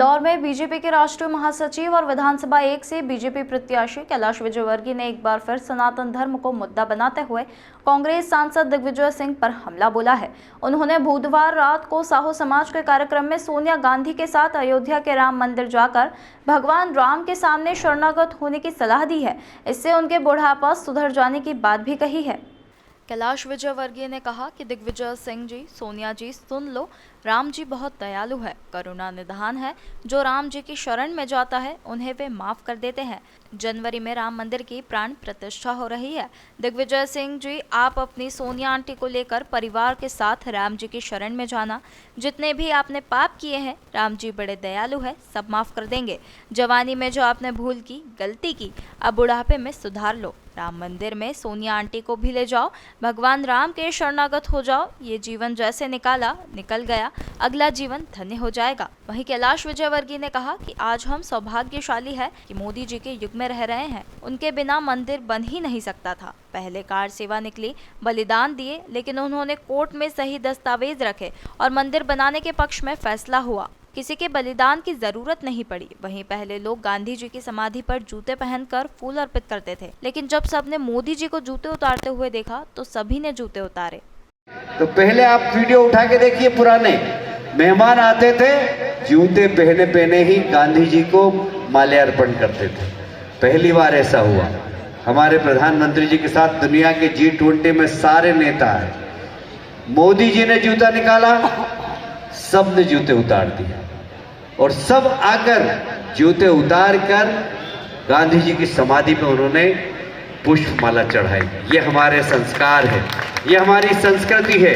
इंदौर में बीजेपी के राष्ट्रीय महासचिव और विधानसभा 1 से बीजेपी प्रत्याशी कैलाश विजयवर्गीय ने एक बार फिर सनातन धर्म को मुद्दा बनाते हुए कांग्रेस सांसद दिग्विजय सिंह पर हमला बोला है। उन्होंने बुधवार रात को साहू समाज के कार्यक्रम में सोनिया गांधी के साथ अयोध्या के राम मंदिर जाकर भगवान राम के सामने शरणागत होने की सलाह दी है। इससे उनके बुढ़ापा सुधर जाने की बात भी कही है। कैलाश विजयवर्गीय ने कहा कि दिग्विजय सिंह जी, सोनिया जी, सुन लो, राम जी बहुत दयालु है, करुणा निधान है। जो राम जी की शरण में जाता है उन्हें वे माफ कर देते हैं। जनवरी में राम मंदिर की प्राण प्रतिष्ठा हो रही है। दिग्विजय सिंह जी, आप अपनी सोनिया आंटी को लेकर परिवार के साथ राम जी की शरण में जाना। जितने भी आपने पाप किए हैं, राम जी बड़े दयालु है, सब माफ कर देंगे। जवानी में जो आपने भूल की, गलती की, अब बुढ़ापे में सुधार लो। राम मंदिर में सोनिया आंटी को भी ले जाओ, भगवान राम के शरणागत हो जाओ। ये जीवन जैसे निकाला निकल गया, अगला जीवन धन्य हो जाएगा। वहीं कैलाश विजयवर्गीय ने कहा कि आज हम सौभाग्यशाली है कि मोदी जी के युग में रह रहे हैं। उनके बिना मंदिर बन ही नहीं सकता था। पहले कार सेवा निकली, बलिदान दिए, लेकिन उन्होंने कोर्ट में सही दस्तावेज रखे और मंदिर बनाने के पक्ष में फैसला हुआ। किसी के बलिदान की जरूरत नहीं पड़ी। वहीं पहले लोग गांधी जी की समाधि पर जूते पहनकर फूल अर्पित करते थे, लेकिन जब सबने मोदी जी को जूते उतारते हुए देखा तो सभी ने जूते उतारे। तो पहले आप वीडियो उठा के देखिए, पुराने मेहमान आते थे, जूते पहने पहने ही गांधी जी को माल्यार्पण करते थे। पहली बार ऐसा हुआ। हमारे प्रधानमंत्री जी के साथ दुनिया के G20 में सारे नेता आए, मोदी जी ने जूता निकाला, सब ने जूते उतार दिए और सब आकर जूते उतार कर गांधी जी की समाधि पे उन्होंने पुष्पमाला चढ़ाई। ये हमारे संस्कार है, ये हमारी संस्कृति है।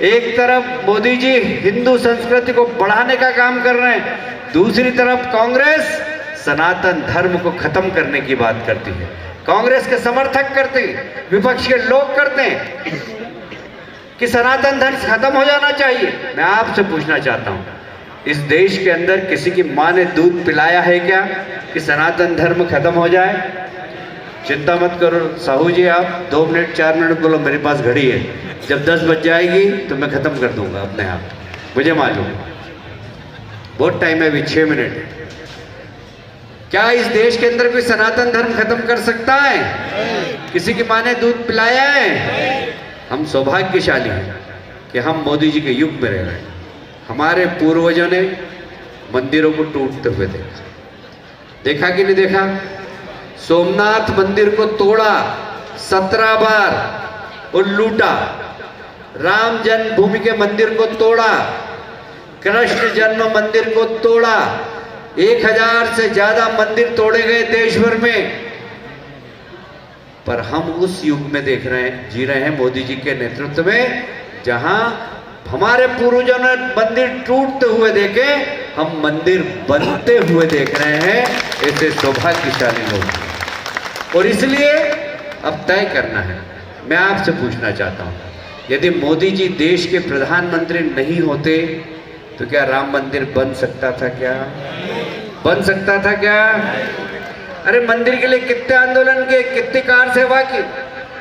एक तरफ मोदी जी हिंदू संस्कृति को बढ़ाने का काम कर रहे हैं, दूसरी तरफ कांग्रेस सनातन धर्म को खत्म करने की बात करती है। कांग्रेस के समर्थक करते हैं, विपक्ष के लोग करते हैं कि सनातन धर्म खत्म हो जाना चाहिए। मैं आपसे पूछना चाहता हूं, इस देश के अंदर किसी की मां ने दूध पिलाया है क्या कि सनातन धर्म खत्म हो जाए? चिंता मत करो साहू जी, आप 2 मिनट 4 मिनट बोलो, मेरे पास घड़ी है। जब 10 बज जाएगी तो मैं खत्म कर दूंगा अपने आप, मुझे मालूम बहुत टाइम है, अभी 6 मिनट है। क्या इस देश के अंदर कोई सनातन धर्म खत्म कर सकता है? किसी की मां ने दूध पिलाया है? हम सौभाग्यशाली हैं कि हम मोदी जी के युग में रह रहे हैं। हमारे पूर्वजों ने मंदिरों को टूटते हुए देखा कि नहीं देखा? सोमनाथ मंदिर को तोड़ा 17 बार और लूटा, राम जन्मभूमि के मंदिर को तोड़ा, कृष्ण जन्म मंदिर को तोड़ा, 1000 से ज्यादा मंदिर तोड़े गए देश भर में। पर हम उस युग में जी रहे हैं मोदी जी के नेतृत्व में, जहां हमारे पूर्वजों ने मंदिर टूटते हुए देखे, हम मंदिर बनते हुए देख रहे हैं। ऐसे सौभाग्यशाली लोग। और इसलिए अब तय करना है। मैं आपसे पूछना चाहता हूं, यदि मोदी जी देश के प्रधानमंत्री नहीं होते तो क्या राम मंदिर बन सकता था? क्या बन सकता था? क्या? अरे मंदिर के लिए कितने आंदोलन किए, कितनी कार सेवा की,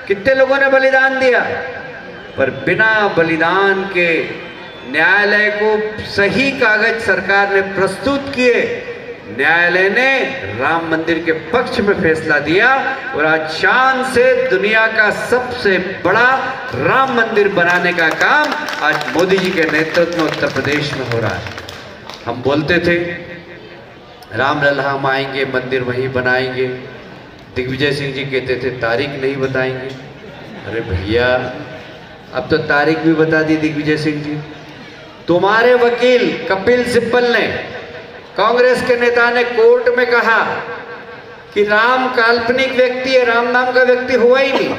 कितने लोगों ने बलिदान दिया, पर बिना बलिदान के न्यायालय को सही कागज सरकार ने प्रस्तुत किए, न्यायालय ने राम मंदिर के पक्ष में फैसला दिया और आज शान से दुनिया का सबसे बड़ा राम मंदिर बनाने का काम आज मोदी जी के नेतृत्व में उत्तर प्रदेश में हो रहा है। हम बोलते थे रामलला हम आएंगे, मंदिर वहीं बनाएंगे। दिग्विजय सिंह जी कहते थे तारीख नहीं बताएंगे। अरे भैया, अब तो तारीख भी बता दी दिग्विजय सिंह जी। तुम्हारे वकील कपिल सिब्बल ने, कांग्रेस के नेता ने कोर्ट में कहा कि राम काल्पनिक व्यक्ति है, राम नाम का व्यक्ति हुआ ही नहीं,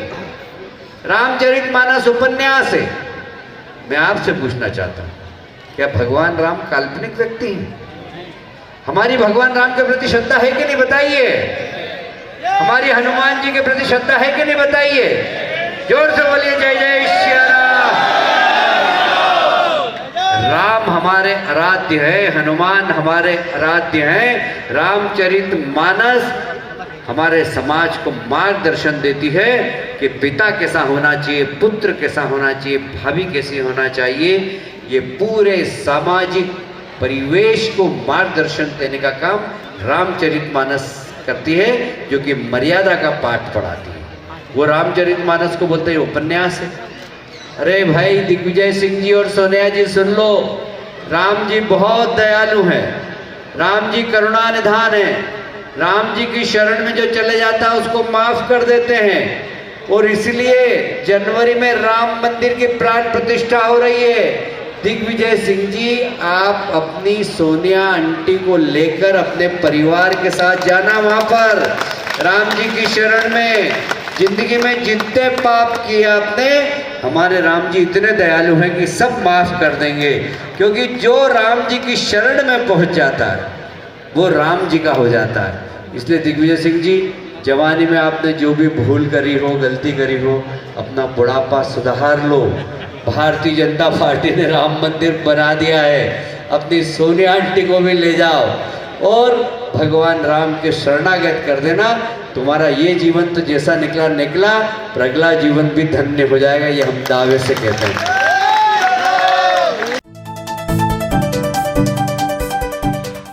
रामचरितमानस उपन्यास है। मैं आपसे पूछना चाहता हूं, क्या भगवान राम काल्पनिक व्यक्ति हैं? हमारी भगवान राम के प्रति श्रद्धा है कि नहीं बताइए? हमारी हनुमान जी के प्रति श्रद्धा है कि नहीं बताइए? जोर से बोलिए जय जय श्री राम। राम हमारे आराध्य है, हनुमान हमारे आराध्य हैं। रामचरितमानस हमारे समाज को मार्गदर्शन देती है कि पिता कैसा होना चाहिए, पुत्र कैसा होना चाहिए, भाभी कैसी होना चाहिए। ये पूरे सामाजिक परिवेश को मार्गदर्शन देने का काम रामचरितमानस करती है, जो कि मर्यादा का पाठ पढ़ाती है। वो रामचरितमानस को बोलते हैं उपन्यास है। अरे भाई दिग्विजय सिंह जी और सोनिया जी सुन लो, राम जी बहुत दयालु हैं, राम जी करुणा निधान है, राम जी की शरण में जो चले जाता है उसको माफ कर देते हैं। और इसलिए जनवरी में राम मंदिर की प्राण प्रतिष्ठा हो रही है। दिग्विजय सिंह जी, आप अपनी सोनिया आंटी को लेकर अपने परिवार के साथ जाना वहां पर राम जी की शरण में। जिंदगी में जितने पाप किए आपने, हमारे राम जी इतने दयालु हैं कि सब माफ कर देंगे, क्योंकि जो राम जी की शरण में पहुंच जाता है वो राम जी का हो जाता है। इसलिए दिग्विजय सिंह जी, जवानी में आपने जो भी भूल करी हो, गलती करी हो, अपना बुढ़ापा सुधार लो। भारतीय जनता पार्टी ने राम मंदिर बना दिया है, अपनी सोनिया आंटी को भी ले जाओ और भगवान राम के शरणागत कर देना। तुम्हारा ये जीवन तो जैसा निकला निकला, पर अगला जीवन भी धन्य हो जाएगा, ये हम दावे से कहते हैं।